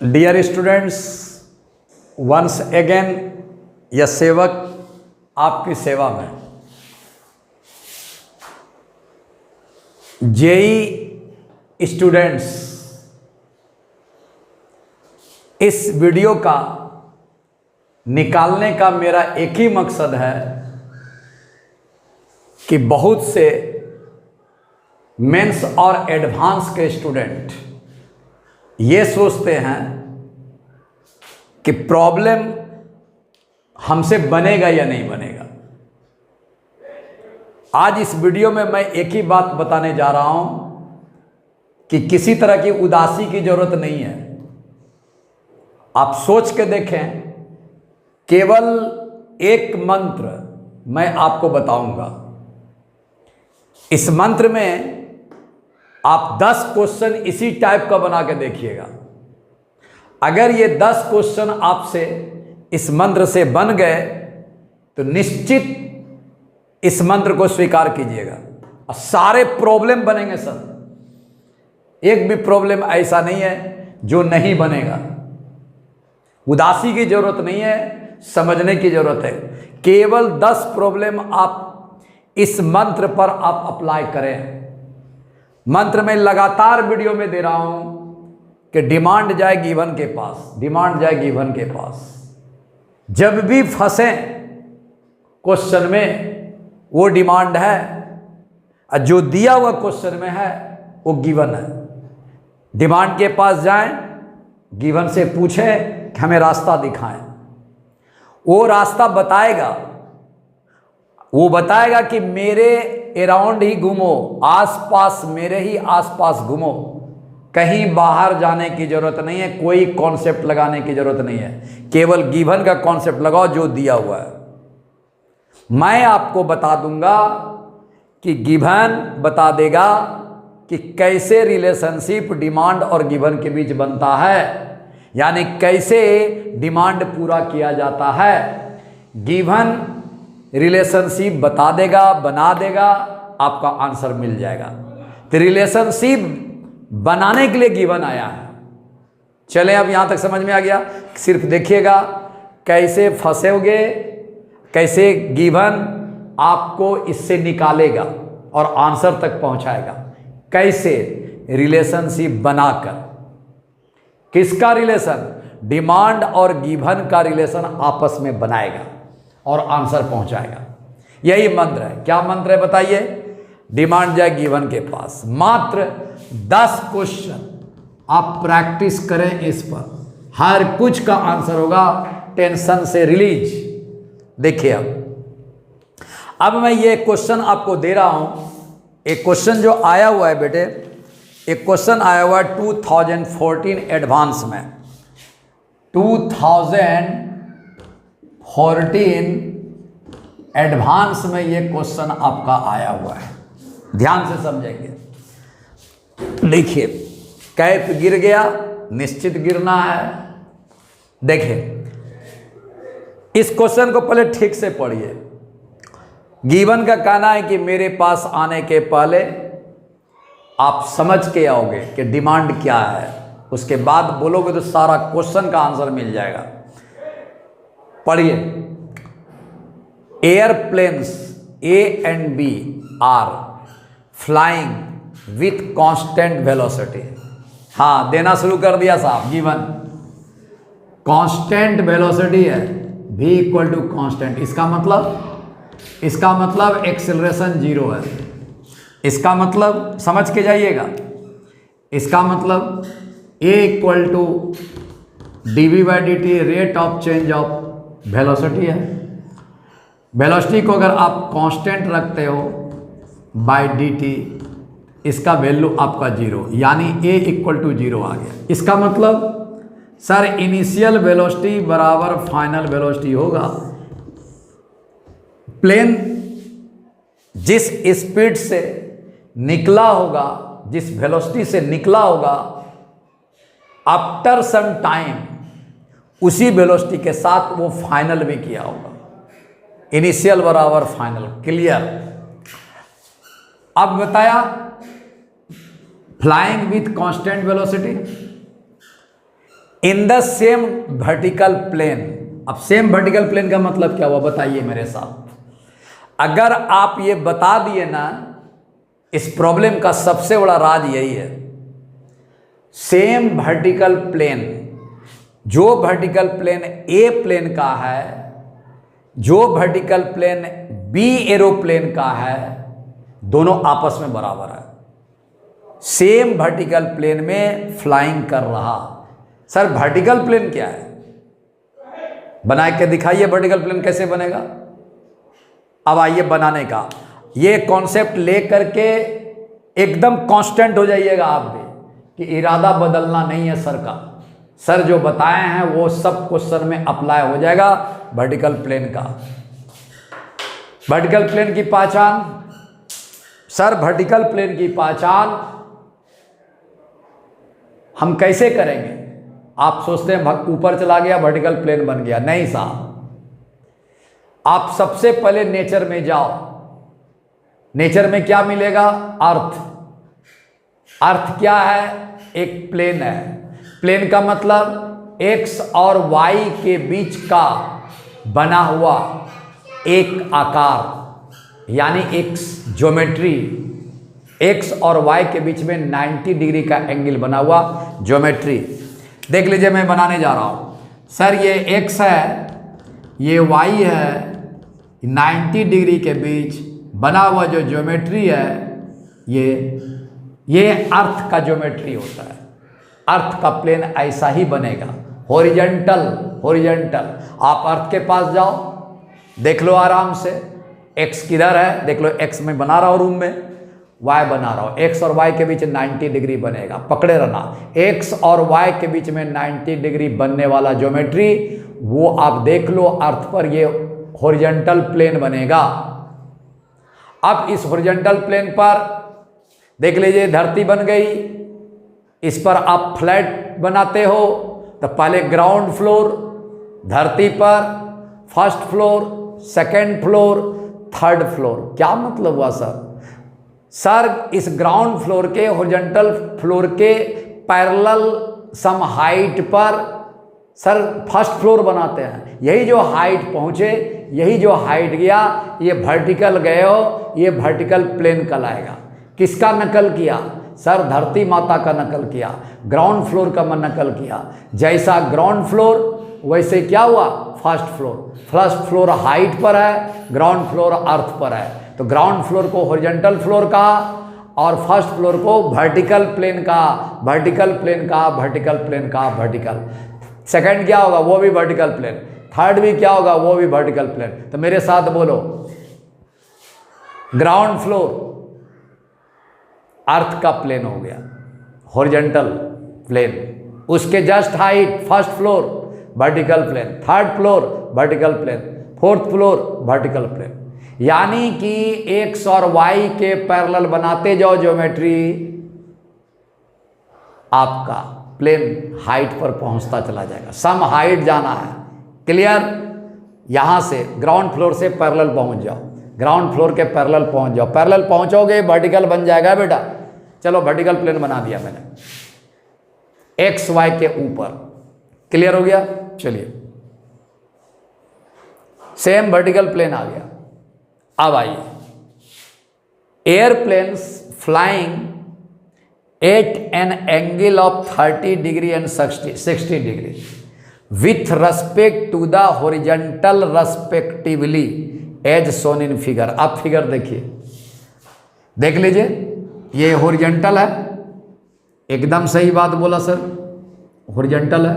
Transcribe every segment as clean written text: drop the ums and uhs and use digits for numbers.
Dear students, once again यह सेवक आपकी सेवा में। जेई स्टूडेंट्स, इस वीडियो का निकालने का मेरा एक ही मकसद है कि बहुत से मेंस और एडवांस के स्टूडेंट ये सोचते हैं कि प्रॉब्लम हमसे बनेगा या नहीं बनेगा। आज इस वीडियो में मैं एक ही बात बताने जा रहा हूं कि किसी तरह की उदासी की जरूरत नहीं है। आप सोच के देखें, केवल एक मंत्र मैं आपको बताऊंगा। इस मंत्र में आप 10 क्वेश्चन इसी टाइप का बना के देखिएगा। अगर ये 10 क्वेश्चन आपसे इस मंत्र से बन गए तो निश्चित इस मंत्र को स्वीकार कीजिएगा और सारे प्रॉब्लम बनेंगे सर। एक भी प्रॉब्लम ऐसा नहीं है जो नहीं बनेगा। उदासी की जरूरत नहीं है, समझने की जरूरत है। केवल 10 प्रॉब्लम आप इस मंत्र पर आप अप्लाई करें। मंत्र में लगातार वीडियो में दे रहा हूं कि डिमांड जाए गिवन के पास, डिमांड जाए गिवन के पास। जब भी फंसे क्वेश्चन में वो डिमांड है और जो दिया हुआ क्वेश्चन में है वो गिवन है। डिमांड के पास जाएं, गिवन से पूछें कि हमें रास्ता दिखाएं। वो रास्ता बताएगा, वो बताएगा कि मेरे अराउंड ही घूमो, आसपास, मेरे ही आसपास घूमो, कहीं बाहर जाने की जरूरत नहीं है, कोई कॉन्सेप्ट लगाने की जरूरत नहीं है। केवल गिवन का कॉन्सेप्ट लगाओ जो दिया हुआ है। मैं आपको बता दूंगा कि गिवन बता देगा कि कैसे रिलेशनशिप डिमांड और गिवन के बीच बनता है, यानी कैसे डिमांड पूरा किया जाता है। गिवन रिलेशनशिप बता देगा, बना देगा, आपका आंसर मिल जाएगा। तो रिलेशनशिप बनाने के लिए गिवन आया है। चलें, अब यहां तक समझ में आ गया। सिर्फ देखिएगा कैसे फंसोगे, कैसे गिवन आपको इससे निकालेगा और आंसर तक पहुंचाएगा। कैसे रिलेशनशिप बनाकर, किसका रिलेशन, डिमांड और गिवन का रिलेशन आपस में बनाएगा और आंसर पहुंचाएगा। यही मंत्र है। क्या मंत्र है बताइए? डिमांड जाए गिवन के पास। मात्र 10 क्वेश्चन आप प्रैक्टिस करें इस पर, हर कुछ का आंसर होगा। टेंशन से रिलीज। देखिए, अब मैं ये क्वेश्चन आपको दे रहा हूं। एक क्वेश्चन जो आया हुआ है बेटे, एक क्वेश्चन आया हुआ है 2014 एडवांस में। 2014 एडवांस में ये क्वेश्चन आपका आया हुआ है। ध्यान से समझेंगे। देखिए, कैप गिर गया, निश्चित गिरना है। देखिए, इस क्वेश्चन को पहले ठीक से पढ़िए। गिवन का कहना है कि मेरे पास आने के पहले आप समझ के आओगे कि डिमांड क्या है, उसके बाद बोलोगे तो सारा क्वेश्चन का आंसर मिल जाएगा। पढ़िए, airplanes A and B are flying with constant velocity। हाँ, देना शुरू कर दिया साहब। गिवन कांस्टेंट वेलोसिटी है, v इक्वल टू कांस्टेंट। इसका मतलब एक्सेलरेशन 0 है। इसका मतलब समझ के जाइएगा। इसका मतलब a equal to dv/dt rate of change of velocity है। वेलोसिटी को अगर आप कांस्टेंट रखते हो बाय dt, इसका वैल्यू आपका 0, यानी a इक्वल टू 0 आ गया। इसका मतलब सर इनिशियल वेलोसिटी बराबर फाइनल वेलोसिटी होगा। प्लेन जिस स्पीड से निकला होगा, जिस वेलोसिटी से निकला होगा, आफ्टर सम टाइम उसी वेलोसिटी के साथ वो फाइनल भी किया होगा। इनिशियल बराबर फाइनल। क्लियर? अब बताया flying with constant velocity. In the same vertical plane. अब सेम वर्टिकल प्लेन का मतलब क्या हुआ बताइए मेरे साथ। अगर आप ये बता दिए ना, इस प्रॉब्लम का सबसे बड़ा राज यही है। सेम वर्टिकल प्लेन, जो वर्टिकल प्लेन ए प्लेन का है, जो वर्टिकल प्लेन बी एरोप्लेन का है, दोनों आपस में बराबर है। सेम वर्टिकल प्लेन में फ्लाइंग कर रहा। सर वर्टिकल प्लेन क्या है, बना के दिखाइए वर्टिकल प्लेन कैसे बनेगा। अब आइए बनाने का, ये कॉन्सेप्ट ले करके एकदम कांस्टेंट हो जाइएगा आप भी, कि इरादा बदलना नहीं है सर का। सर जो बताए हैं वो सब क्वेश्चन में अप्लाई हो जाएगा वर्टिकल प्लेन का। वर्टिकल प्लेन की पहचान, सर वर्टिकल प्लेन की पहचान हम कैसे करेंगे। आप सोचते हैं ऊपर चला गया वर्टिकल प्लेन बन गया, नहीं साहब। आप सबसे पहले नेचर में जाओ। नेचर में क्या मिलेगा, अर्थ। अर्थ क्या है, एक प्लेन है। प्लेन का मतलब एक्स और वाई के बीच का बना हुआ एक आकार, यानी एक ज्योमेट्री। एक्स और वाई के बीच में 90 डिग्री का एंगल बना हुआ ज्योमेट्री। देख लीजिए मैं बनाने जा रहा हूं। सर ये एक्स है, ये वाई है, 90 डिग्री के बीच बना हुआ जो ज्योमेट्री है, ये अर्थ का ज्योमेट्री होता है। अर्थ का प्लेन ऐसा ही बनेगा, हॉरिजॉन्टल। हॉरिजॉन्टल। आप अर्थ के पास जाओ, देख लो आराम से, एक्स किधर है देख लो। एक्स में बना रहा हूँ रूम में, वाई बना रहा हूँ। एक्स और वाई के बीच 90 डिग्री बनेगा, पकड़े रहना। एक्स और वाई के बीच में 90 डिग्री बनने वाला ज्योमेट्री, वो आप देख लो अर्थ पर, ये हॉरिजॉन्टल प्लेन बनेगा। अब इस हॉरिजॉन्टल प्लेन पर देख लीजिए धरती बन गई। इस पर आप फ्लैट बनाते हो तो पहले ग्राउंड फ्लोर, धरती पर first floor, second floor, third floor. क्या मतलब हुआ सर? सर इस ग्राउंड फ्लोर के हॉरिजॉन्टल फ्लोर के पैरेलल सम हाइट पर सर फर्स्ट फ्लोर बनाते हैं। यही जो हाइट पहुंचे, यही जो हाइट गया, ये वर्टिकल गए हो, ये वर्टिकल प्लेन कहलाएगा। किसका नकल किया? सर धरती माता का नकल किया, ग्राउंड फ्लोर का नकल किया। जैसा ग्राउंड फ्लोर वैसे क्या हुआ, first floor. First floor height पर है, ग्राउंड फ्लोर अर्थ पर है, तो ग्राउंड फ्लोर को हॉरिजॉन्टल फ्लोर कहा और फर्स्ट फ्लोर को वर्टिकल प्लेन का, वर्टिकल प्लेन का, वर्टिकल प्लेन का, वर्टिकल। सेकंड क्या होगा, वो भी वर्टिकल प्लेन। थर्ड भी क्या होगा, वो भी वर्टिकल प्लेन। तो मेरे साथ बोलो, ग्राउंड फ्लोर अर्थ का प्लेन हो गया, हॉरिजॉन्टल प्लेन। उसके just height first floor vertical plane, third floor vertical plane, fourth floor vertical plane. यानी कि एक्स और वाई के पैरेलल बनाते जाओ ज्योमेट्री, आपका प्लेन हाइट पर पहुंचता चला जाएगा। सम हाइट जाना है, क्लियर? यहां से ग्राउंड फ्लोर से पैरेलल पहुंच जाओ, ग्राउंड फ्लोर के पैरेलल पहुंच जाओ। पैरेलल पहुंचोगे वर्टिकल बन जाएगा बेटा। चलो वर्टिकल प्लेन बना दिया मैंने, एक्स वाई के ऊपर। क्लियर हो गया? चलिए सेम वर्टिकल प्लेन आ गया। अब आइए, airplanes flying at an angle of 30 degree and 60 degree with respect to the horizontal respectively as shown in figure. आप फिगर देखिए, देख लीजिए, ये हॉरिजॉन्टल है, एकदम सही बात बोला सर, हॉरिजॉन्टल है।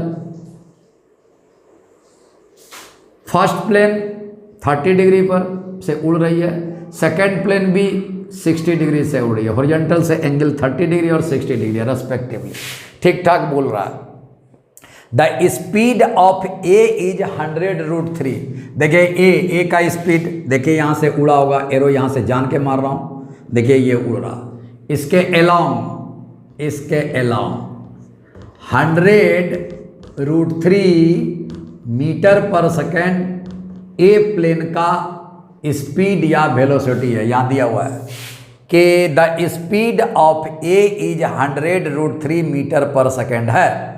फर्स्ट प्लेन 30 डिग्री पर से उड़ रही है, सेकंड प्लेन भी 60 डिग्री से उड़ रही है। हॉरिजॉन्टल से एंगल 30 डिग्री और 60 डिग्री रेस्पेक्टिवली, ठीक ठाक बोल रहा है। The speed of A is 100√3। देखिए ए का स्पीड देखिए, यहाँ से उड़ा होगा, एरो यहाँ से जान के मार रहा हूँ, देखिए ये उड़ रहा। इसके along 100√3 metre per second A plane का स्पीड या वेलोसिटी है। यहाँ दिया हुआ है कि the speed of A is 100√3 metre per second है।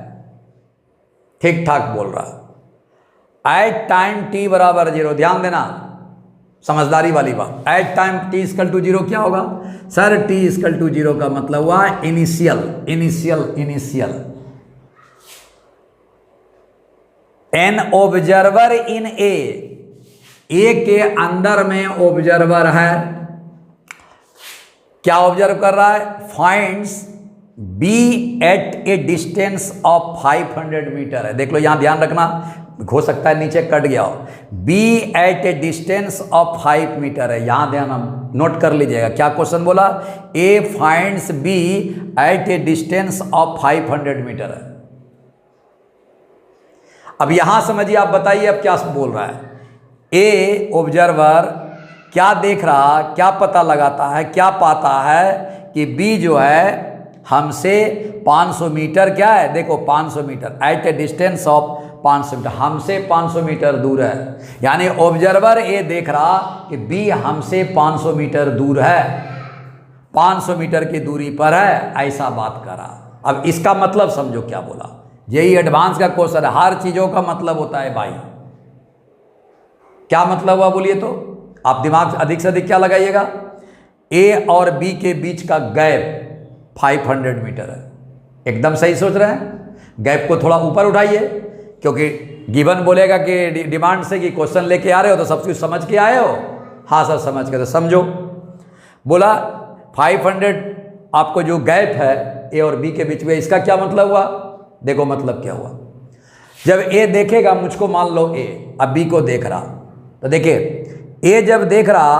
ठीक ठाक बोल रहा है। एट टाइम टी बराबर 0, ध्यान देना, समझदारी वाली बात। At time t equal to 0 क्या होगा सर? टी इक्वल टू 0 का मतलब हुआ इनिशियल। एन ऑब्जर्वर इन ए के अंदर में ऑब्जर्वर है, क्या ऑब्जर्व कर रहा है? Finds B at a distance of 500 metre है। देख लो यहां ध्यान रखना, हो सकता है नीचे कट गया हो। B at a distance of 5 metre है, यहां ध्यान नोट कर लीजिएगा। क्या क्वेश्चन बोला? A finds B at a distance of 500 metre है। अब यहां समझिए, आप बताइए अब क्या बोल रहा है। ए ऑब्जर्वर क्या देख रहा, क्या पता लगाता है, क्या पाता है कि बी जो है हमसे 500 मीटर, क्या है देखो 500 metre, at a distance of 500 metre, हमसे 500 मीटर दूर है। यानी ऑब्जर्वर ए देख रहा कि बी हमसे 500 मीटर दूर है, 500 मीटर की दूरी पर है, ऐसा बात करा। अब इसका मतलब समझो क्या बोला। यही एडवांस का क्वेश्चन है, हर चीजों का मतलब होता है भाई। क्या मतलब हुआ बोलिए तो? आप दिमाग अधिक से अधिक क्या लगाइएगा? ए और बी के बीच का गैप 500 मीटर है। एकदम सही सोच रहे हैं। गैप को थोड़ा ऊपर उठाइए, क्योंकि गिवन बोलेगा कि डिमांड से कि क्वेश्चन लेके आ रहे हो तो सब कुछ समझ के आए हो। हाँ सर समझ के, तो समझो। बोला 500 आपको जो गैप है ए और बी के बीच में, इसका क्या मतलब हुआ? देखो मतलब क्या हुआ। जब ए देखेगा मुझको, मान लो ए अब बी को देख रहा, तो देखिए ए जब देख रहा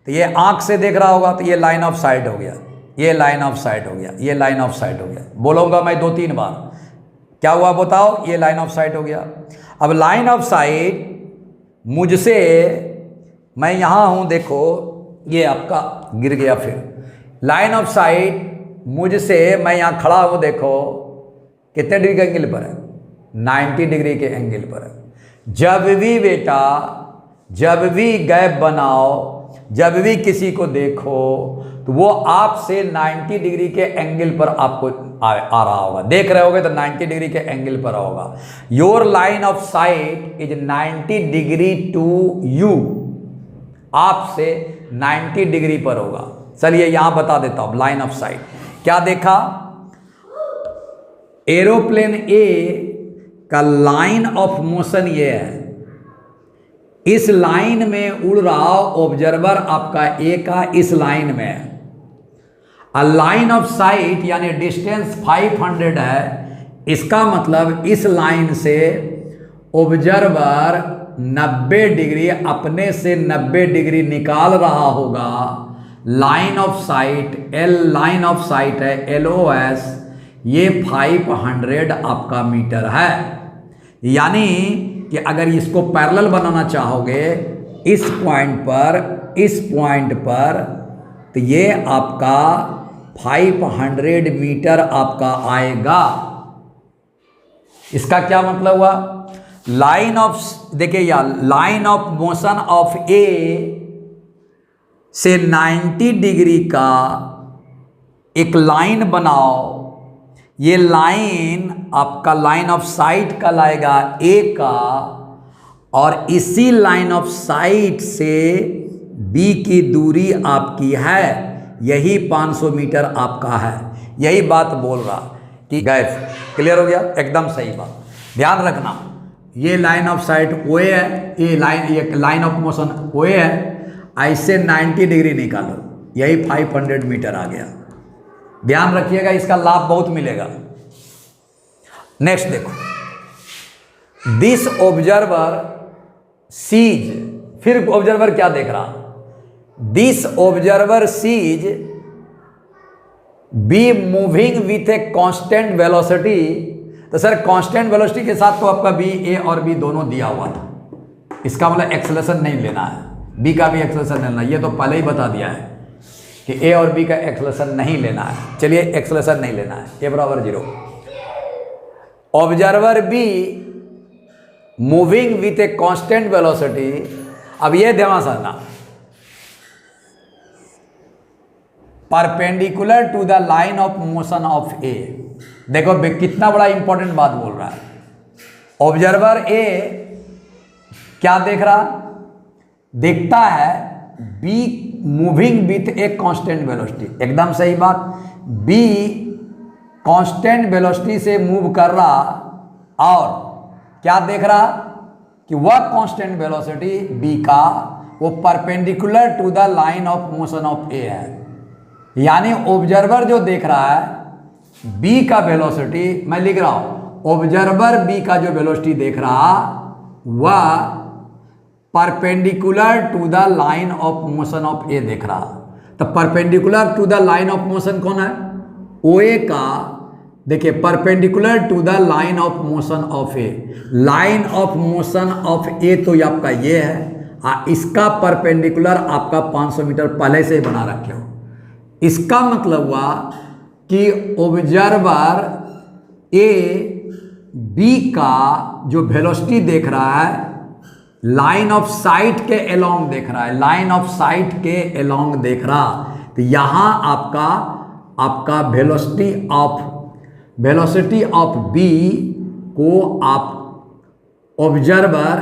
तो ये आंख से देख रहा होगा, तो ये लाइन ऑफ साइट हो गया, ये लाइन ऑफ साइट हो गया, ये लाइन ऑफ साइट हो गया। बोलूँगा मैं 2-3 बार, क्या हुआ बताओ? ये लाइन ऑफ साइट हो गया। अब लाइन ऑफ साइट मुझसे, मैं यहाँ हूँ, देखो ये आपका गिर गया। फिर लाइन ऑफ साइट मुझसे, मैं यहाँ खड़ा हूँ, देखो कितने डिग्री के एंगल पर है? 90 डिग्री के एंगल पर है। जब भी बेटा, जब भी गैप बनाओ, जब भी किसी को देखो, तो वो आपसे 90 डिग्री के एंगल पर आपको आ रहा होगा। देख रहे होगे तो 90 डिग्री के एंगल पर होगा। Your line of sight is 90 degree to you, आपसे 90 डिग्री पर होगा। चलिए यहां बता देता हूं लाइन ऑफ साइट। क्या देखा? एरोप्लेन ए का लाइन ऑफ मोशन ये है, इस लाइन में उड़ रहा ऑब्जर्वर आपका ए का इस लाइन में है। लाइन ऑफ साइट यानी डिस्टेंस 500 है, इसका मतलब इस लाइन से ऑब्जर्वर 90 डिग्री, अपने से 90 डिग्री निकाल रहा होगा। Line of site, L line of site है, LOS, ये 500 आपका मीटर है। यानी कि अगर इसको पैरेलल बनाना चाहोगे इस पॉइंट पर, इस पॉइंट पर, तो ये आपका 500 मीटर आपका आएगा। इसका क्या मतलब हुआ? लाइन ऑफ, देखिए यार, लाइन ऑफ मोशन ऑफ ए से 90 डिग्री का एक लाइन बनाओ। ये लाइन आपका लाइन ऑफ साइट का लाएगा ए का, और इसी लाइन ऑफ साइट से बी की दूरी आपकी है, यही 500 मीटर आपका है। यही बात बोल रहा कि गैस क्लियर हो गया? एकदम सही बात। ध्यान रखना, ये लाइन ऑफ साइट ओए है, ये लाइन ऑफ मोशन ओए है, ऐसे 90 डिग्री निकालो, यही 500 मीटर आ गया। ध्यान रखिएगा, इसका लाभ बहुत मिलेगा। नेक्स्ट देखो, दिस ऑब्जर्वर सीज, फिर ऑब्जर्वर क्या देख रहा? This observer sees B moving with a constant velocity. तो सर कांस्टेंट वेलोसिटी के साथ तो आपका बी, ए और बी दोनों दिया हुआ था, इसका मतलब एक्सेलरेशन नहीं लेना है, बी का भी एक्सेलरेशन लेना है। ये तो पहले ही बता दिया है कि ए और बी का एक्सेलरेशन नहीं लेना है। चलिए एक्सेलरेशन नहीं लेना है, ए बराबर 0। Observer B moving with a constant velocity. अब ये ध्यान से रखना, perpendicular to the line of motion of A. देखो कितना बड़ा इंपॉर्टेंट बात बोल रहा है। ऑब्जर्वर ए क्या देख रहा, देखता है B moving with a constant velocity, एकदम सही बात। बी कांस्टेंट वेलोसिटी से मूव कर रहा और क्या देख रहा कि वह कांस्टेंट वेलोसिटी बी का वो perpendicular to the line of motion of A है। यानी ऑब्जर्वर जो देख रहा है बी का वेलोसिटी, मैं लिख रहा हूं ऑब्जर्वर बी का जो वेलोसिटी देख रहा वह perpendicular to the line of motion of A देख रहा। तो perpendicular to the line of motion कौन है, ओ ए का। देखिए perpendicular to the line of motion of A, line of motion of A तो ये आपका ये है, इसका परपेंडिकुलर आपका 500 मीटर पहले से बना रखे हो। इसका मतलब हुआ कि ऑब्जर्वर ए बी का जो वेलोसिटी देख रहा है लाइन ऑफ साइट के अलोंग देख रहा है, लाइन ऑफ साइट के अलोंग देख रहा। तो यहां आपका वेलोसिटी ऑफ बी को आप ऑब्जर्वर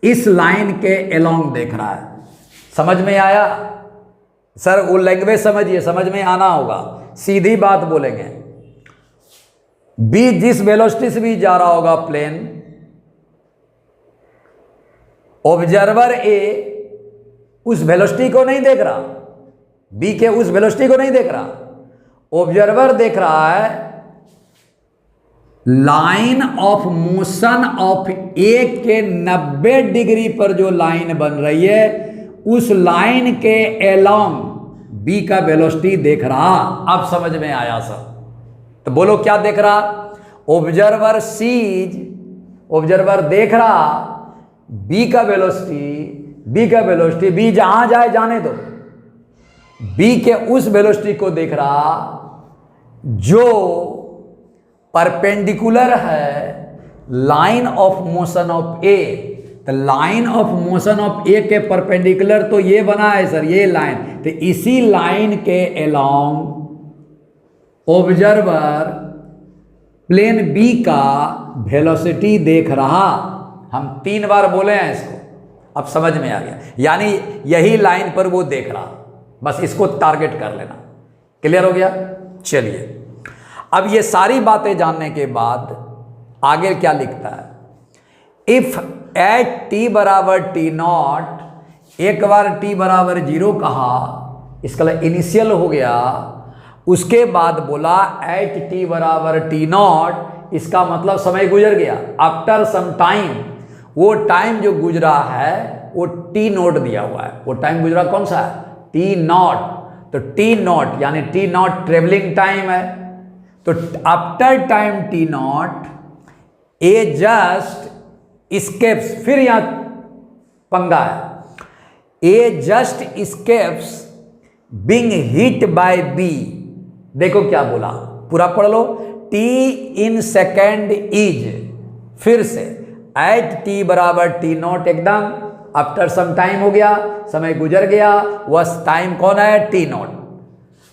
इस लाइन के अलोंग देख रहा है। समझ में आया सर? वो लैंग्वेज समझिए, समझ में आना होगा, सीधी बात बोलेंगे। बी जिस वेलोसिटी से भी जा रहा होगा प्लेन, ऑब्जर्वर ए उस वेलोसिटी को नहीं देख रहा, बी के उस वेलोसिटी को नहीं देख रहा। ऑब्जर्वर देख रहा है लाइन ऑफ मोशन ऑफ ए के 90 डिग्री पर जो लाइन बन रही है उस लाइन के अलोंग बी का वेलोसिटी देख रहा। अब समझ में आया सब? तो बोलो क्या देख रहा? ऑब्जर्वर सीज, ऑब्जर्वर देख रहा बी का वेलोसिटी, बी जहां जाए जाने दो, बी के उस वेलोसिटी को देख रहा जो परपेंडिकुलर है line of motion of A. तो लाइन ऑफ मोशन ऑफ ए के परपेंडिकुलर तो ये बना है सर, ये लाइन। तो इसी लाइन के अलोंग ऑब्जर्वर प्लेन बी का वेलोसिटी देख रहा। हम 3 बार बोले हैं इसको, अब समझ में आ गया। यानी यही लाइन पर वो देख रहा, बस इसको टारगेट कर लेना। क्लियर हो गया? चलिए अब ये सारी बातें जानने के बाद आगे क्या लिखता है, इफ एट टी बराबर टी नॉट, एक बार टी बराबर 0 कहा, इसका इनिशियल हो गया। उसके बाद बोला एट टी बराबर टी नॉट, इसका मतलब समय गुजर गया। आफ्टर सम टाइम, वो टाइम जो गुजरा है वो टी नॉट दिया हुआ है। वो टाइम गुजरा कौन सा है? T naught. तो टी नॉट यानी टी नॉट ट्रेवलिंग टाइम है। तो after time T naught A just escapes, फिर यहां पंगा है, A just escapes being hit by B. देखो क्या बोला, पूरा पढ़ लो। टी इन सेकेंड इज, फिर से एट टी बराबर टी नॉट, एकदम आफ्टर सम टाइम हो गया, समय गुजर गया, वह टाइम कौन है? T naught.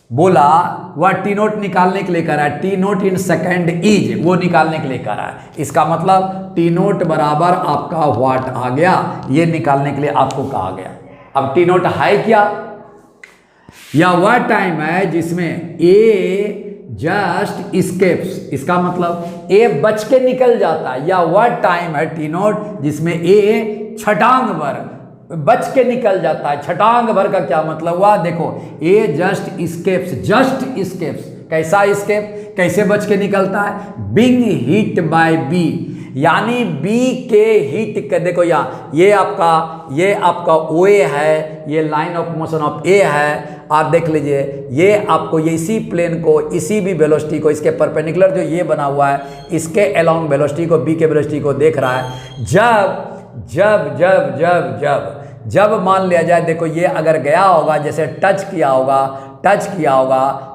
बोला वह टी नोट निकालने के लिए कह रहा है, T note in second is, वो निकालने के लिए कह रहा है। इसका मतलब टी नोट बराबर आपका व्हाट आ गया, ये निकालने के लिए आपको कहा गया। अब टी नोट है क्या? या वह टाइम है जिसमें ए जस्ट स्केप्स, इसका मतलब ए बच के निकल जाता है। या वह टाइम है टी नोट जिसमें ए छटांग भर बच के निकल जाता है। छटांग भर का क्या मतलब हुआ? देखो ए जस्ट स्केप्स, जस्ट स्केप्स, कैसा स्केप, कैसे बच के निकलता है? बीइंग हिट बाय बी, यानी बी के हिट के, देखो यहाँ ये आपका ओ ए है, ये line of motion of A है। आप देख लीजिए ये आपको ये इसी प्लेन को, इसी भी वेलोसिटी को, इसके परपेंडिकुलर जो ये बना हुआ है, इसके अलोंग वेलोसिटी को, बी के वेलोसिटी को देख रहा है। जब जब जब जब जब जब मान लिया जाए, देखो ये अगर गया होगा, जैसे टच किया होगा,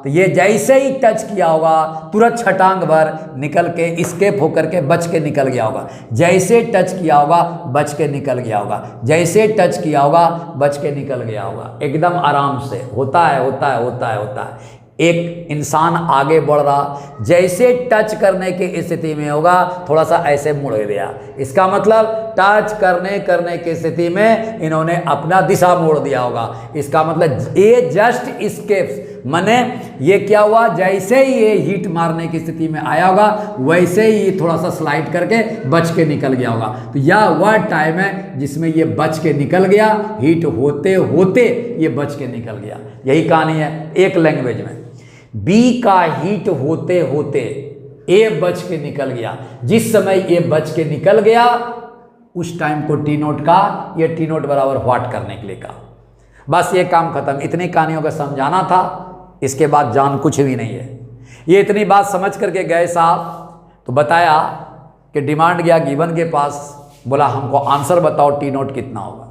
तो ये जैसे ही टच किया होगा तुरंत छटांग भर निकल के स्केप होकर के बच के निकल गया होगा। जैसे टच किया होगा बच के निकल गया होगा, जैसे टच किया होगा बच के निकल गया होगा। एकदम आराम से होता है। एक इंसान आगे बढ़ रहा, जैसे टच करने की स्थिति में होगा थोड़ा सा ऐसे मुड़ दिया, इसका मतलब टच करने की स्थिति में इन्होंने अपना दिशा मोड़ दिया होगा। इसका मतलब ये जस्ट इसके माने ये क्या हुआ, जैसे ही ये हिट मारने की स्थिति में आया होगा वैसे ही ये थोड़ा सा स्लाइड करके बच के निकल गया होगा। तो यह वह टाइम है जिसमें ये बच के निकल गया, हिट होते होते ये बच के निकल गया। यही कहानी है एक लैंग्वेज में। बी का हिट होते होते ए बच के निकल गया, जिस समय ए बच के निकल गया उस टाइम को टी नोट का ये टी नोट बराबर व्हाट करने के लिए कहा। बस ये काम खत्म। इतनी कहानियों का समझाना था, इसके बाद जान कुछ भी नहीं है। ये इतनी बात समझ करके गए साहब, तो बताया कि डिमांड गया गिवन के पास, बोला हमको आंसर बताओ टी नोट कितना होगा।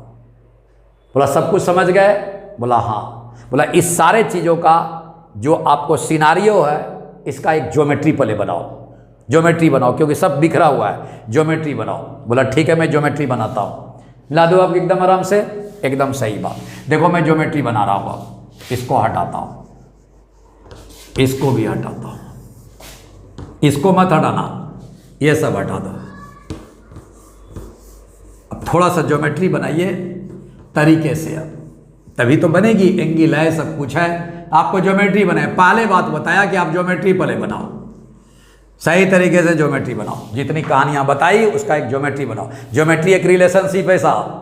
बोला सब कुछ समझ गए, बोला हाँ। बोला इस सारे चीज़ों का जो आपको सिनारियो है इसका एक ज्योमेट्री पहले बनाओ, ज्योमेट्री बनाओ, क्योंकि सब बिखरा हुआ है, ज्योमेट्री बनाओ। बोला ठीक है मैं ज्योमेट्री बनाता हूँ। ला दो आप एकदम आराम से, एकदम सही बात। देखो मैं ज्योमेट्री बना रहा हूँ, अब इसको हटाता हूँ, इसको भी हटाता हूँ, इसको मत हटाना, ये सब हटा दो। अब थोड़ा सा ज्योमेट्री बनाइए तरीके से, अब तभी तो बनेगी। एंगल है, सब कुछ है, आपको ज्योमेट्री बनाए। पहले बात बताया कि आप ज्योमेट्री पहले बनाओ, सही तरीके से ज्योमेट्री बनाओ। जितनी कहानियां बताई उसका एक ज्योमेट्री बनाओ। ज्योमेट्री एक रिलेशनशिप है साहब,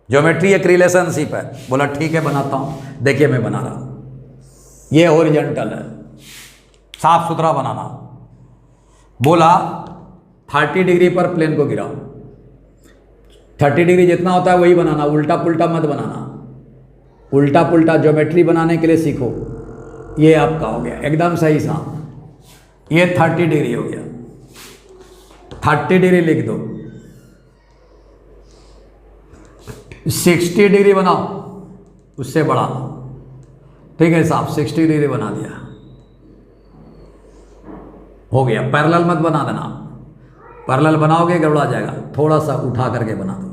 ज्योमेट्री एक रिलेशनशिप है। बोला ठीक है बनाता हूं। देखिए मैं बना रहा हूं, ये हॉरिजॉन्टल है, साफ सुथरा बनाना। बोला 30 डिग्री पर प्लेन को गिराओ, 30 डिग्री जितना होता है वही बनाना, उल्टा पुल्टा मत बनाना। उल्टा पुल्टा ज्योमेट्री बनाने के लिए सीखो। ये आपका हो गया एकदम सही साहब, ये 30 डिग्री हो गया। 30 डिग्री लिख दो, 60 डिग्री बनाओ, उससे बड़ा। ठीक है साहब 60 डिग्री बना दिया, हो गया। पैरेलल मत बना देना, पैरेलल बनाओगे गड़बड़ा जाएगा, थोड़ा सा उठा करके बना दो।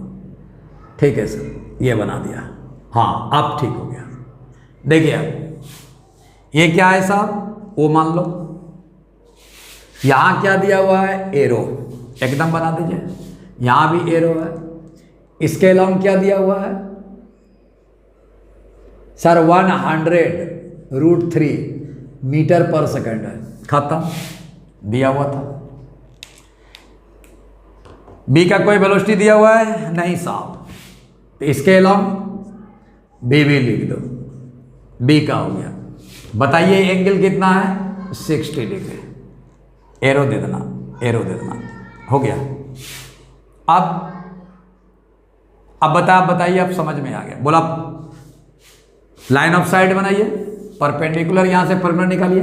ठीक है सर, ये बना दिया, हाँ अब ठीक हो गया। देखिए अब ये क्या है साहब, वो मान लो यहां क्या दिया हुआ है, एरो, एकदम बना दीजिए। यहां भी एरो है, इसके अलावा क्या दिया हुआ है सर, 100√3 मीटर पर सेकंड है, खत्म, दिया हुआ था। बी का कोई वेलोसिटी दिया हुआ है नहीं साहब, तो इसके अलावा बी भी लिख दो, बी का हो गया। बताइए एंगल कितना है, 60 डिग्री। एरो दे देना, एरो दे देना, हो गया। अब बताइए, अब समझ में आ गया। बोला लाइन ऑफ साइड बनाइए, परपेंडिकुलर यहां से परपेंडिकुलर निकालिए,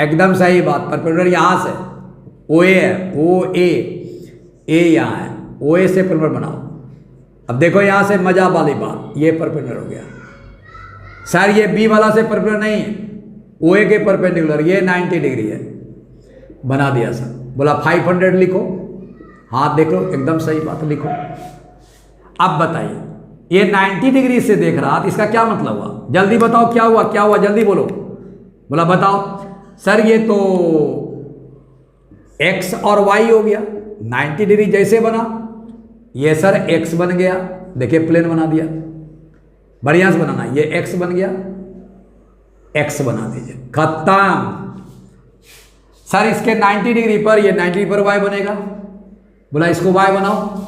एकदम सही बात। परपेंडिकुलर यहां से ओ ए है, ओ ए यहां है, ओ ए से परपेंडिकुलर बनाओ। अब देखो यहां से मजा वाली बात, ये परपेंडिकुलर हो गया सर, ये बी वाला से परपेंडिकुलर नहीं है, ओ ए के परपेंडिकुलर, ये 90 डिग्री है, बना दिया सर। बोला 500 लिखो, हाथ देख लो, एकदम सही बात, लिखो। अब बताइए ये 90 डिग्री से देख रहा था, इसका क्या मतलब हुआ, जल्दी बताओ क्या हुआ, क्या हुआ, जल्दी बोलो। बोला बताओ सर, ये तो x और y हो गया। 90 डिग्री जैसे बना, ये सर x बन गया, देखिए प्लेन बना दिया, बढ़िया से बनाना, ये x बन गया, x बना दीजिए, खत्म। सर इसके 90 डिग्री पर, ये 90 डिग्री पर y बनेगा। बोला इसको y बनाओ,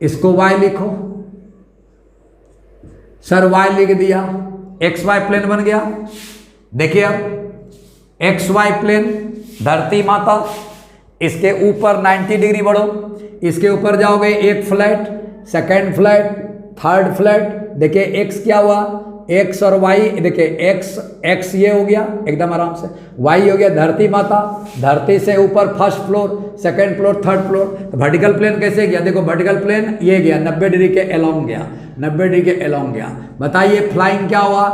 इसको y लिखो। सर y लिख दिया, एक्स वाई प्लेन बन गया। देखिए अब एक्स वाई प्लेन, धरती माता, इसके ऊपर 90 डिग्री बढ़ो, इसके ऊपर जाओगे एक flat, second flat, third flat. देखिए एक्स क्या हुआ, एक्स और वाई, देखिए एक्स ये हो गया एकदम आराम से, वाई हो गया धरती माता, धरती से ऊपर first floor, second floor, third floor. तो वर्टिकल प्लेन कैसे गया, देखो वर्टिकल प्लेन ये गया 90 डिग्री के अलोंग गया, 90 डिग्री के अलोंग गया। बताइए फ्लाइंग क्या हुआ,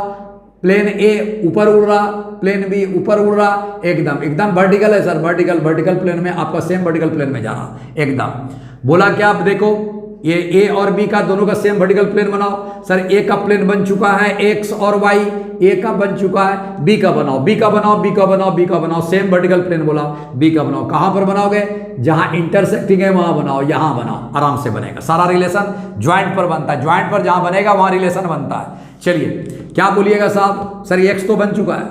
प्लेन ए ऊपर उड़ रहा, प्लेन बी ऊपर उड़ रहा, एकदम वर्टिकल है सर, वर्टिकल प्लेन में आपका सेम वर्टिकल प्लेन में जा रहा एकदम। बोला क्या, आप देखो ये ए और बी का दोनों का सेम वर्टिकल प्लेन बनाओ। सर ए का प्लेन बन चुका है एक्स और वाई, ए का बन चुका है, बी का बनाओ, बी का बनाओ, बी का बनाओ, बी का बनाओ, सेम वर्टिकल प्लेन बोला, बी का बनाओ। कहां पर बनाओगे? जहां इंटरसेक्टिंग है वहां बनाओ, यहां बनाओ, आराम से बनेगा। सारा रिलेशन ज्वाइंट पर बनता है, ज्वाइंट पर जहां बनेगा वहां रिलेशन बनता है। चलिए क्या बोलिएगा साहब? सर एक्स तो बन चुका है,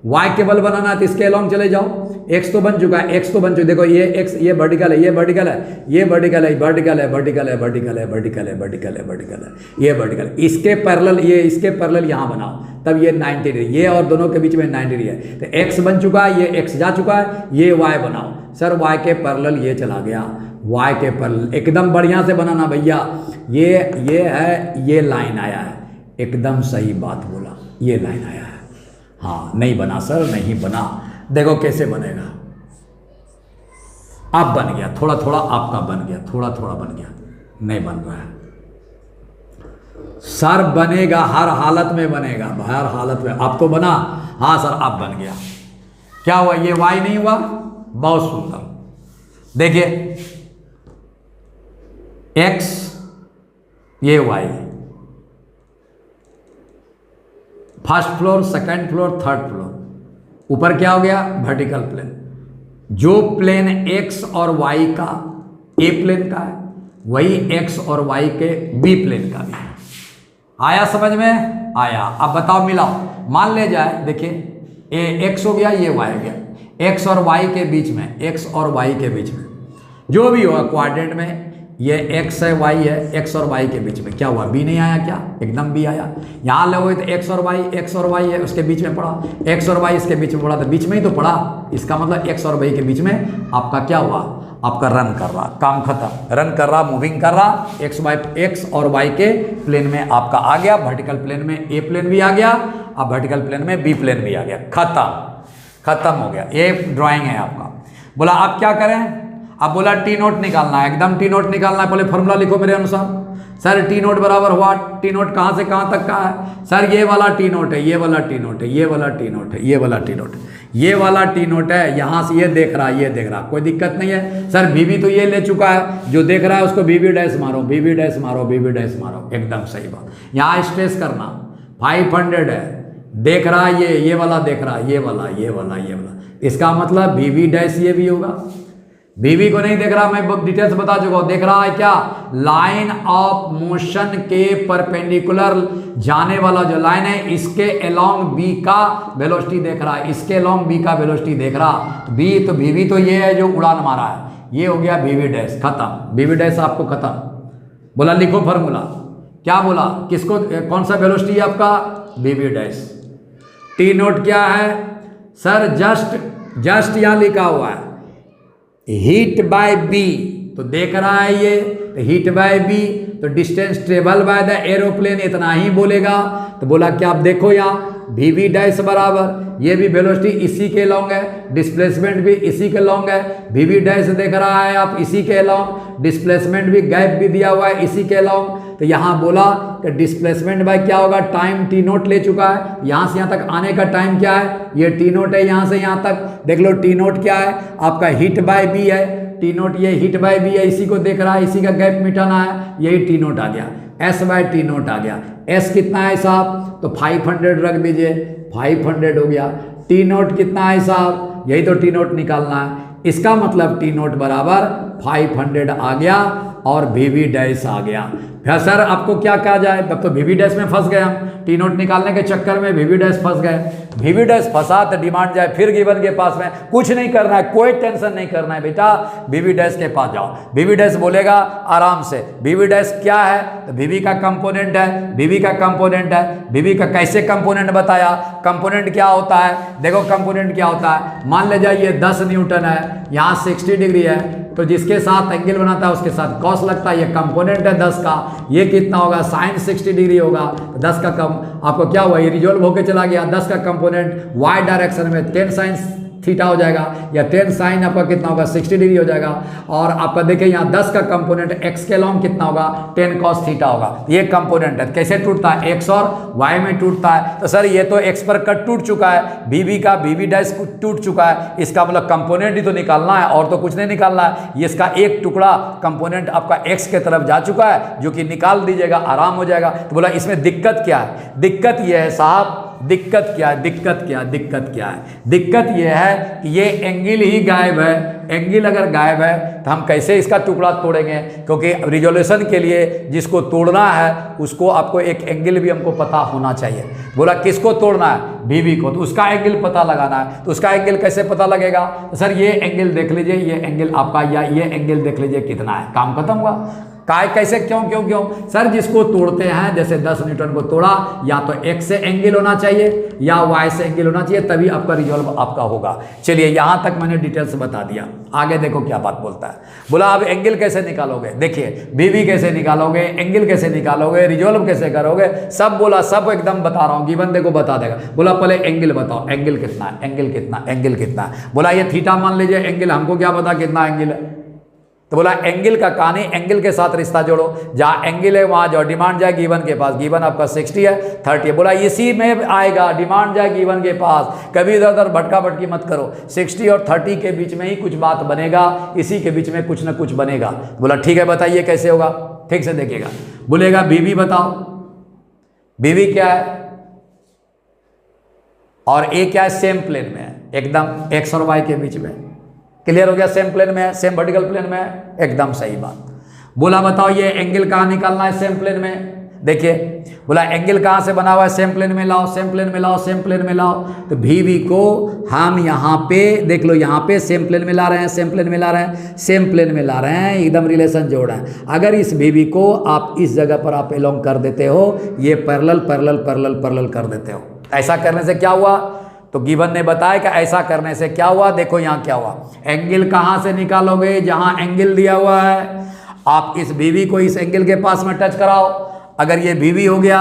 वाई केवल बनाना है तो इसके अलॉन्ग चले जाओ। एक्स तो बन चुका है, एक्स तो बन चुका, देखो ये एक्स, ये वर्टिकल है, ये वर्टिकल है, ये वर्टिकल है, वर्टिकल है, वर्टिकल है, वर्टिकल है, वर्टिकल है, वर्टिकल है, वर्टिकल है, ये वर्टिकल, इसके पैरेलल, ये इसके पैरेलल यहाँ बनाओ, तब ये 90 डिग्री, ये और दोनों के बीच में 90 डिग्री है। तो एक्स बन चुका है, ये एक्स जा चुका है, ये वाई बनाओ। सर वाई के पैरेलल ये चला गया, वाई के पैरेलल एकदम बढ़िया से बनाना भैया। ये है, ये लाइन आया है, एकदम सही बात बोला, ये लाइन आया है। हाँ नहीं बना सर, नहीं बना, देखो कैसे बनेगा। अब बन गया, थोड़ा थोड़ा आपका बन गया, थोड़ा थोड़ा बन गया, नहीं बन रहा है सर। बनेगा, हर हालत में बनेगा, हर हालत में। अब तो बना, हाँ सर अब बन गया। क्या हुआ? ये वाई नहीं हुआ? बहुत सुंदर, देखिए एक्स, ये y, first floor, second floor, third floor, ऊपर क्या हो गया? Vertical plane. जो प्लेन एक्स और वाई का ए प्लेन का है, वही एक्स और वाई के बी प्लेन का भी है। आया समझ में? आया। अब बताओ मिलाओ, मान ले जाए, देखिए ए एक्स हो गया, ये वाई हो गया, एक्स और वाई के बीच में, एक्स और वाई के बीच में जो भी होगा क्वाड्रेंट में, ये एक्स है, वाई है, एक्स और वाई के बीच में क्या हुआ? बी नहीं आया क्या? एकदम बी आया। यहाँ लोगे तो एक्स और वाई है, उसके बीच में पड़ा, एक्स और वाई इसके बीच में पड़ा, तो बीच में ही तो पड़ा। इसका मतलब एक्स और वाई के बीच में आपका क्या हुआ? आपका रन कर रहा, काम खत्म, रन कर रहा, मूविंग कर रहा, एक्स और वाई के प्लेन में आपका आ गया, वर्टिकल प्लेन में ए प्लेन भी आ गया, अब वर्टिकल प्लेन में बी प्लेन भी आ गया, खत्म हो गया। ये ड्राइंग है आपका। बोला आप क्या करें? अब बोला टी नोट निकालना है, एकदम टी नोट निकालना है। पहले फॉर्मूला लिखो मेरे अनुसार। सर टी नोट बराबर हुआ, टी नोट कहाँ से कहाँ तक का है? सर ये वाला टी नोट है, ये वाला टी नोट है, ये वाला टी नोट है, ये वाला टी नोट है, ये वाला टी नोट है, यहाँ से ये देख रहा है, ये देख रहा, कोई दिक्कत नहीं है। सर बीबी तो ये ले चुका है, जो देख रहा है उसको बीबी डैश मारो, बीबी डैश मारो, बीबी डैश मारो, एकदम सही बात। यहाँ स्ट्रेस करना, 500 है, देख रहा है ये वाला देख रहा है, ये वाला, ये वाला, ये वाला, इसका मतलब बीबी डैश ये भी होगा। बीबी को नहीं देख रहा, मैं डिटेल्स बता चुका हूं। देख रहा है क्या? लाइन ऑफ मोशन के परपेंडिकुलर जाने वाला जो लाइन है, इसके अलोंग बी का वेलोसिटी देख रहा है, इसके अलोंग बी का वेलोसिटी देख रहा। बी तो बीबी तो ये है जो उड़ान मारा है, ये हो गया बीबी डैश, खत्म। बीबी डैश आपको खत्म। बोला लिखो फार्मूला, क्या बोला? किसको, कौन सा वेलोसिटी है आपका? बीबी डैश। टी नोट क्या है? सर जस्ट यहां लिखा हुआ है हीट बाय बी, तो देख रहा है ये, तो हीट बाय बी, तो distance travel by the aeroplane, इतना ही बोलेगा। तो बोला क्या? आप देखो यहाँ वी वी डैश बराबर, ये भी वेलोसिटी इसी के लॉन्ग है, डिस्प्लेसमेंट भी इसी के लॉन्ग है, वी वी डैश देख रहा है आप इसी के लॉन्ग, डिस्प्लेसमेंट भी गैप भी दिया हुआ है इसी के लॉन्ग। तो यहाँ बोला कि डिस्प्लेसमेंट बाय क्या होगा? टाइम टी नोट ले चुका है, यहाँ से यहाँ तक आने का टाइम क्या है? ये टी नोट है, यहाँ से यहाँ तक देख लो। टी नोट क्या है आपका? हीट बाय बी है, टी नोट ये हीट बाय बी है, इसी को देख रहा है, इसी का गैप मिटाना है, यही टी नोट आ गया, एस बाय टी नोट आ गया। एस कितना है साहब? तो 500 रख दीजिए, 500 हो गया। टी नोट कितना है साहब? यही तो टी नोट निकालना है, इसका मतलब टी नोट बराबर 500 आ गया और वी वी डैश आ गया। फिर सर आपको क्या कहा जाए? तब तो वी वी डैश में फंस गए हम, टी नोट निकालने के चक्कर में वी वी डैश फंस गए। वी वी डैश फंसा तो डिमांड जाए फिर गिवन के पास में, कुछ नहीं करना है, कोई टेंशन नहीं करना है बेटा, वी वी डैश के पास जाओ। वी वी डैश बोलेगा आराम से। वी वी डैश क्या है? तो वी वी का कंपोनेंट है, वी वी का कंपोनेंट है। वी वी का कैसे कंपोनेंट बताया? कंपोनेंट क्या होता है? देखो कंपोनेंट क्या होता है, मान ले जाइए 10 न्यूटन है, यहाँ 60 डिग्री है, तो जिसके साथ एंगल बनाता है उसके साथ कॉस लगता है, ये कंपोनेंट है 10 का, ये कितना होगा? साइन 60 डिग्री होगा। 10 का कम आपको क्या हुआ? ये रिजोल्व होकर चला गया, 10 का कंपोनेंट y डायरेक्शन में 10 साइन थीटा हो जाएगा, या टेन साइन आपका कितना होगा 60 डिग्री हो जाएगा। और आपका देखिए यहाँ 10 का कंपोनेंट x के लॉन्ग कितना होगा 10 cos थीटा होगा। ये कंपोनेंट है, कैसे टूटता है x और y में टूटता है। तो सर ये तो x पर कट टूट चुका है, बीबी का बीबी डैश टूट चुका है, इसका मतलब कंपोनेंट ही तो निकालना है और तो कुछ नहीं निकालना है। ये इसका एक टुकड़ा कंपोनेंट आपका x के तरफ जा चुका है, जो कि निकाल दीजिएगा, आराम हो जाएगा। तो बोला इसमें दिक्कत क्या है? दिक्कत यह है साहब, दिक्कत क्या है, दिक्कत क्या है, दिक्कत क्या है? दिक्कत यह है कि ये एंगल ही गायब है। एंगल अगर गायब है तो हम कैसे इसका टुकड़ा तोड़ेंगे? क्योंकि रिजोल्यूशन के लिए जिसको तोड़ना है उसको आपको एक एंगल भी हमको पता होना चाहिए। बोला किसको तोड़ना है? बीबी को, तो उसका एंगल पता लगाना है। तो उसका एंगल कैसे पता लगेगा? तो सर ये एंगल देख लीजिए, ये एंगल आपका, या ये एंगल देख लीजिए कितना है, काम खत्म हुआ। काय कैसे, क्यों क्यों क्यों? सर जिसको तोड़ते हैं, जैसे 10 न्यूटन को तोड़ा, या तो x से एंगल होना चाहिए या y से एंगल होना चाहिए, तभी आपका रिजॉल्व आपका होगा। चलिए यहाँ तक मैंने डिटेल्स बता दिया, आगे देखो क्या बात बोलता है। बोला अब एंगल कैसे निकालोगे? देखिए बीबी कैसे निकालोगे, एंगल कैसे निकालोगे, रिजॉल्व कैसे करोगे, सब बोला, सब एकदम बता रहा हूँ। गिवन देखो बता देगा। बोला पहले एंगल बताओ, एंगल कितना है, एंगल कितना, एंगल कितना। बोला ये थीटा मान लीजिए एंगल, हमको क्या पता कितना एंगल है। तो बोला एंगल का कहानी, एंगल के साथ रिश्ता जोड़ो, जहाँ एंगल है वहाँ जाओ, डिमांड जाए गिवन के पास, गिवन आपका 60 है 30 है। बोला इसी में आएगा, डिमांड जाए गिवन के पास, कभी इधर उधर भटका भटकी मत करो। 60 और 30 के बीच में ही कुछ बात बनेगा, इसी के बीच में कुछ ना कुछ बनेगा। बोला ठीक है बताइए कैसे होगा, ठीक से देखिएगा। बोलेगा बीबी बताओ, बीबी क्या है और ए क्या है, सेम प्लेन में है एकदम, एक्स और वाई के बीच में। क्लियर हो गया? सेम प्लेन में है, सेम वर्टिकल प्लेन में है, एकदम सही बात। बोला बताओ ये एंगल कहाँ निकालना है सेम प्लेन में। देखिए बोला एंगल कहाँ से बना हुआ है, सेम प्लेन में लाओ, सेम प्लेन में लाओ, सेम प्लेन में लाओ। तो बीवी को हम यहाँ पे देख लो, यहाँ पे सेम प्लेन में ला रहे हैं, सेम प्लेन में ला रहे हैं, सेम प्लेन में ला रहे हैं, एकदम रिलेशन जोड़ रहे हैं। अगर इस बीवी को आप इस जगह पर आप एलोंग कर देते हो, ये पैरेलल पैरेलल पैरेलल पैरेलल कर देते हो। ऐसा करने से क्या हुआ? तो गिवन ने बताया कि ऐसा करने से क्या हुआ। देखो यहाँ क्या हुआ, एंगल कहाँ से निकालोगे? जहाँ एंगल दिया हुआ है, आप इस बीवी को इस एंगल के पास में टच कराओ। अगर ये बीवी हो गया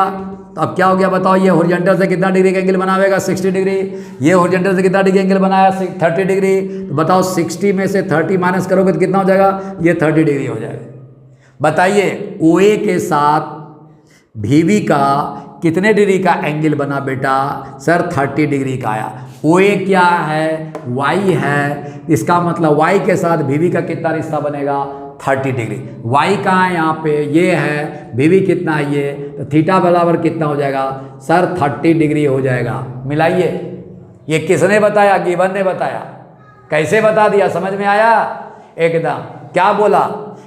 तो अब क्या हो गया बताओ? ये हॉरिजॉन्टल से कितना डिग्री का एंगल बनावेगा? 60 डिग्री। ये हॉरिजॉन्टल से कितना डिग्री एंगल बनाया? 30 डिग्री। तो बताओ 60 में से 30 माइनस करोगे तो कितना हो जाएगा? ये 30 डिग्री हो जाएगा। बताइए OA के साथ बीवी का कितने डिग्री का एंगल बना बेटा? सर 30 डिग्री का आया। OA क्या है? Y है। इसका मतलब Y के साथ बीवी का कितना रिश्ता बनेगा? 30 डिग्री। Y कहाँ है? यहाँ पे ये है। बीवी कितना है? ये। तो थीटा बराबर कितना हो जाएगा? सर 30 डिग्री हो जाएगा। मिलाइए। ये किसने बताया? गिवन ने बताया। कैसे बता दिया, समझ में आया? एकदम। क्या बोला?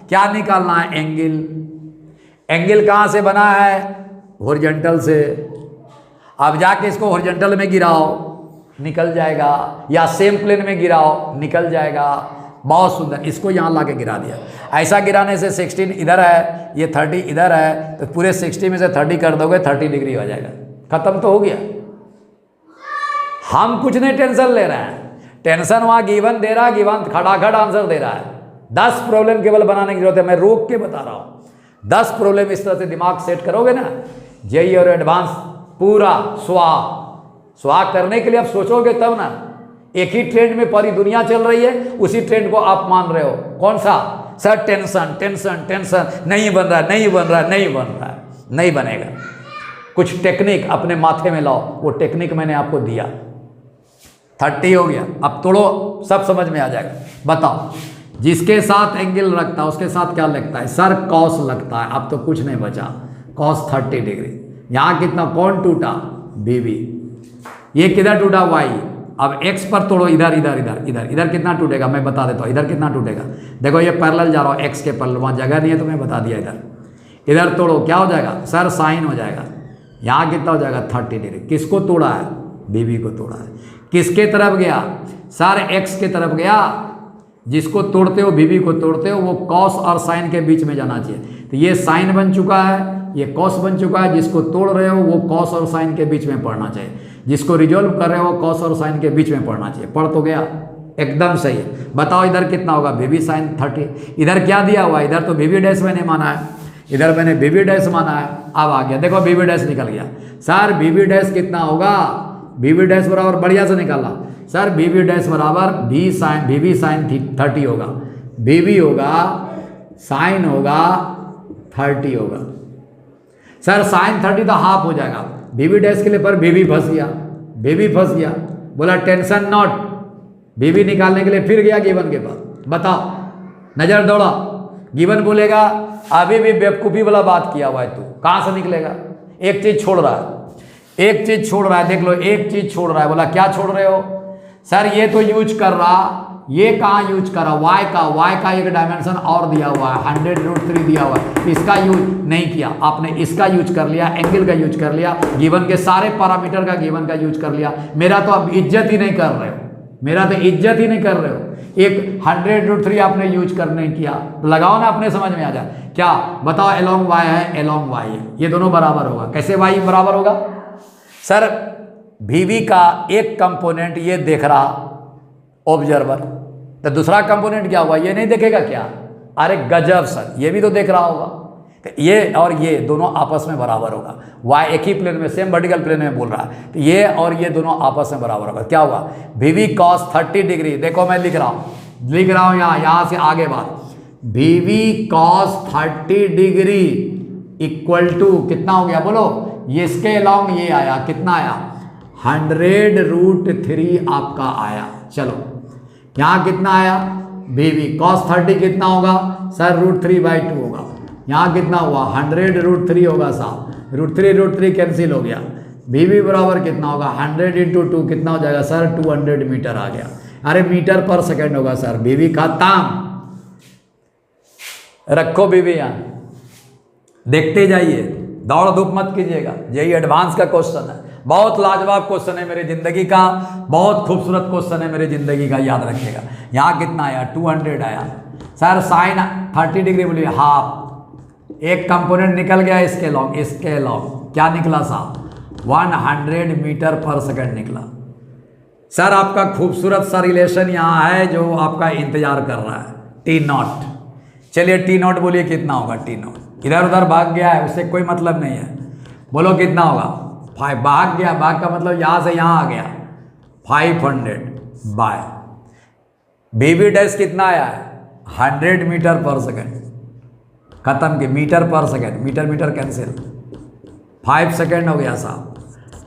क्या निकालना है? एंगल। एंगल कहाँ से बना है? हॉरिजॉन्टल से। अब जाके इसको हॉरिजॉन्टल में गिराओ, निकल जाएगा, या सेम प्लेन में गिराओ, निकल जाएगा। बहुत सुंदर। इसको यहाँ ला के गिरा दिया। ऐसा गिराने से 16 इधर है, ये 30 इधर है, तो पूरे 60 में से 30 कर दोगे 30 डिग्री हो जाएगा। खत्म तो हो गया। हम कुछ नहीं टेंशन ले रहे हैं, टेंशन वहाँ गिवन दे रहा है, गिवन खटाखट आंसर दे रहा है। 10 प्रॉब्लम केवल बनाने की जरूरत है, मैं रोक के बता रहा हूँ। 10 प्रॉब्लम इस तरह से दिमाग सेट करोगे ना, जेई और एडवांस पूरा स्वाग करने के लिए आप सोचोगे तब ना। एक ही ट्रेंड में पूरी दुनिया चल रही है, उसी ट्रेंड को आप मान रहे हो। कौन सा? सर टेंशन टेंशन टेंशन, नहीं बन रहा, नहीं बन रहा, नहीं बन रहा, नहीं बनेगा। कुछ टेक्निक अपने माथे में लाओ, वो टेक्निक मैंने आपको दिया। 30 हो गया, अब तोड़ो, सब समझ में आ जाएगा। बताओ जिसके साथ एंगल रखता है उसके साथ क्या लगता है? सर कॉस लगता है। अब तो कुछ नहीं बचा, कॉस 30 डिग्री। यहाँ कितना? कौन टूटा? बीवी। ये किधर टूटा? वाई। अब एक्स पर तोड़ो, इधर इधर इधर इधर इधर कितना टूटेगा मैं बता देता हूँ। इधर कितना टूटेगा? देखो ये पैरेलल जा रहा हूँ एक्स के पैरेलल, वहाँ जगह नहीं है तो मैं बता दिया। इधर तोड़ो, क्या हो जाएगा? सर साइन हो जाएगा। यहाँ कितना हो जाएगा? 30 डिग्री। किसको तोड़ा है? बीवी को तोड़ा है। किसके तरफ गया? सर एक्स के तरफ गया। जिसको तोड़ते हो, बीवी को तोड़ते हो, वो कॉस और साइन के बीच में जाना चाहिए। तो ये साइन बन चुका है, ये कॉस बन चुका है। जिसको तोड़ रहे हो वो कॉस और साइन के बीच में पढ़ना चाहिए, जिसको रिजॉल्व कर रहे हो कॉस और साइन के बीच में पढ़ना चाहिए। पढ़ तो गया, एकदम सही है। बताओ इधर कितना होगा? बीवी साइन 30। इधर क्या दिया हुआ? इधर तो बीवी डैश मैंने माना है, इधर मैंने बीवी डैश माना है। अब आ गया, देखो बीवी डैश निकल गया। सर बीवी डैश कितना होगा? बीवी डैश बराबर बढ़िया से निकाला, सर वी वी डैश बराबर वी साइन 30 होगा, वी वी होगा साइन होगा 30 होगा। सर साइन 30 तो हाफ हो जाएगा, वी वी डैश के लिए पर वी वी फंस गया, वी वी फंस गया। बोला टेंशन नॉट, वी वी निकालने के लिए फिर गया गिवन के पास, बताओ नजर दौड़ा, गिवन बोलेगा अभी भी बेवकूफ़ी वाला बात किया हुआ है तू, कहाँ से निकलेगा? एक चीज़ छोड़ रहा है, एक चीज़ छोड़ रहा है, देख लो एक चीज़ छोड़ रहा है। बोला क्या छोड़ रहे हो? सर ये तो यूज कर रहा, ये कहाँ यूज कर रहा? y का एक डायमेंशन और दिया हुआ है, 100√3 दिया हुआ है, इसका यूज नहीं किया आपने, इसका यूज कर लिया, एंगल का यूज कर लिया, गिवन के सारे पैरामीटर का गिवन का यूज कर लिया। मेरा तो अब इज्जत ही नहीं कर रहे हो, मेरा तो इज्जत ही नहीं कर रहे हो। एक 100√3 आपने यूज कर नहीं किया, लगाओ ना, अपने समझ में आ जाए। क्या बताओ? एलोंग y है, एलोंग y है, ये दोनों बराबर होगा। कैसे y बराबर होगा? सर वी का एक कंपोनेंट ये देख रहा ऑब्जर्वर, तो दूसरा कंपोनेंट क्या हुआ? ये नहीं देखेगा क्या? अरे गजब सर, ये भी तो देख रहा होगा। तो ये और ये दोनों आपस में बराबर होगा, y एक ही प्लेन में, सेम वर्टिकल प्लेन में बोल रहा है, तो ये और ये दोनों आपस में बराबर होगा। क्या होगा? वी cos 30 डिग्री, देखो मैं लिख रहा हूँ यहाँ से आगे बात, v cos 30 degree equal to कितना हो गया बोलो? ये इसके अलाउंग ये आया, कितना आया? 100√3 आपका आया। चलो यहाँ कितना आया? वी cos 30 कितना होगा? सर √3/2 होगा। यहाँ कितना हुआ? 100√3 होगा साहब, √3 कैंसिल हो गया। वी बराबर कितना होगा? 100 × 2 कितना हो जाएगा सर? 200 मीटर आ गया। अरे मीटर पर सेकेंड होगा सर, वी खत्म। रखो वी यहाँ, देखते जाइए, दौड़ धूप मत कीजिएगा। यही एडवांस का क्वेश्चन है, बहुत लाजवाब क्वेश्चन है मेरी जिंदगी का, बहुत खूबसूरत क्वेश्चन है मेरी जिंदगी का, याद रखिएगा। यहाँ कितना आया? 200 आया। सर साइन 30 डिग्री बोलिए हाफ, एक कंपोनेंट निकल गया इसके लॉन्ग, इसके लॉन्ग क्या निकला साहब? 100 मीटर पर सेकंड निकला। सर आपका खूबसूरत सा रिलेशन यहाँ है जो आपका इंतजार कर रहा है, T0। चलिए T0 बोलिए कितना होगा? T0 इधर उधर भाग गया है, उससे कोई मतलब नहीं है, बोलो कितना होगा? 5 भाग गया, भाग का मतलब यहाँ से यहाँ आ गया, 500 बाय वी डैश कितना आया है? 100 मीटर पर सेकंड। खत्म के metre per second, metre metre cancel, 5 second हो गया साहब।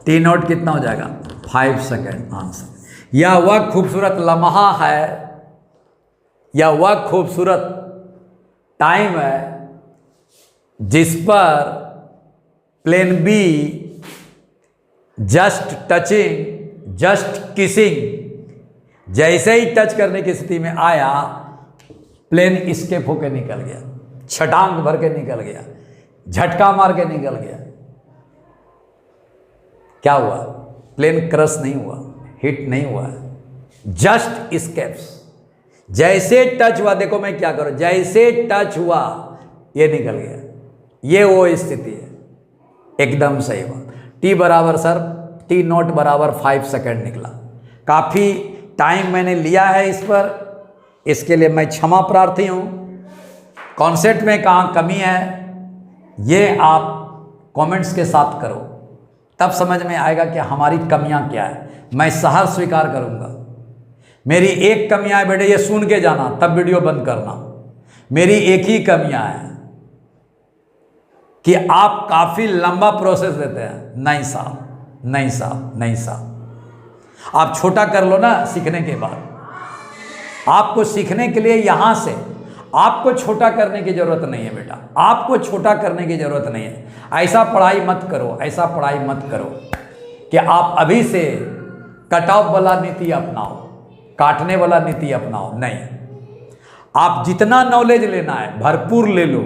T0 कितना हो जाएगा? 5 सेकंड आंसर। यह वह खूबसूरत लम्हा है, यह वह खूबसूरत टाइम है जिस पर plane B just touching, just kissing, जैसे ही टच करने की स्थिति में आया, प्लेन स्केप होकर निकल गया, छटांग भर के निकल गया, झटका मार के निकल गया। क्या हुआ? प्लेन क्रश नहीं हुआ, हिट नहीं हुआ, जस्ट स्केप्स। जैसे टच हुआ, देखो मैं क्या करूं, जैसे टच हुआ ये निकल गया, ये वो स्थिति है, एकदम सही बात। T बराबर सर T0 बराबर 5 सेकंड निकला। काफ़ी टाइम मैंने लिया है इस पर, इसके लिए मैं क्षमा प्रार्थी हूँ। कॉन्सेप्ट में कहाँ कमी है ये आप कमेंट्स के साथ करो, तब समझ में आएगा कि हमारी कमियां क्या है। मैं सहर स्वीकार करूंगा। मेरी एक कमियां है बेटे, ये सुन के जाना तब वीडियो बंद करना। मेरी एक ही कमियां है कि आप काफ़ी लंबा प्रोसेस देते हैं। नहीं साहब, नहीं साहब, नहीं साहब, आप छोटा कर लो ना सीखने के बाद। आपको सीखने के लिए यहाँ से आपको छोटा करने की ज़रूरत नहीं है बेटा, आपको छोटा करने की ज़रूरत नहीं है। ऐसा पढ़ाई मत करो, ऐसा पढ़ाई मत करो कि आप अभी से कट ऑफ वाला नीति अपनाओ, काटने वाला नीति अपनाओ। नहीं, आप जितना नॉलेज लेना है भरपूर ले लो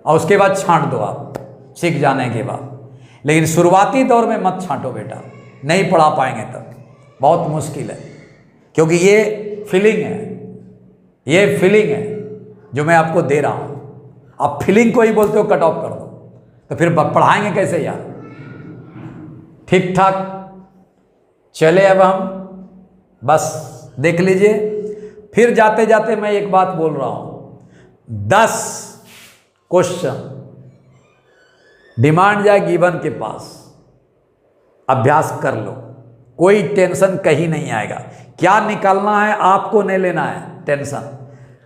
और उसके बाद छांट दो आप सीख जाने के बाद। लेकिन शुरुआती दौर में मत छांटो बेटा, नहीं पढ़ा पाएंगे तब, बहुत मुश्किल है। क्योंकि ये फीलिंग है, ये फीलिंग है जो मैं आपको दे रहा हूँ। आप फीलिंग को ही बोलते हो कट ऑफ कर दो, तो फिर पढ़ाएंगे कैसे यार? ठीक ठाक चले। अब हम बस देख लीजिए, फिर जाते जाते मैं एक बात बोल रहा हूँ, 10 क्वेश्चन डिमांड जाए गिवन के पास, अभ्यास कर लो। कोई टेंशन कहीं नहीं आएगा। क्या निकालना है आपको नहीं लेना है टेंशन,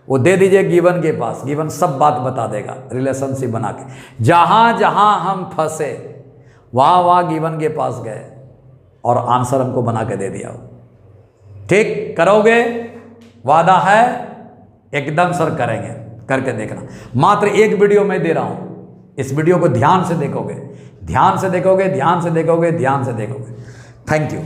वो दे दीजिए गिवन के पास, गिवन सब बात बता देगा रिलेशनशिप बना के। जहाँ जहाँ हम फंसे वहाँ वहाँ गिवन के पास गए और आंसर हमको बना के दे दिया। ठीक करोगे? वादा है? एकदम सर करेंगे, करके देखना। मात्र एक वीडियो मैं दे रहा हूँ, इस वीडियो को ध्यान से देखोगे, ध्यान से देखोगे, ध्यान से देखोगे, ध्यान से देखोगे। Thank you.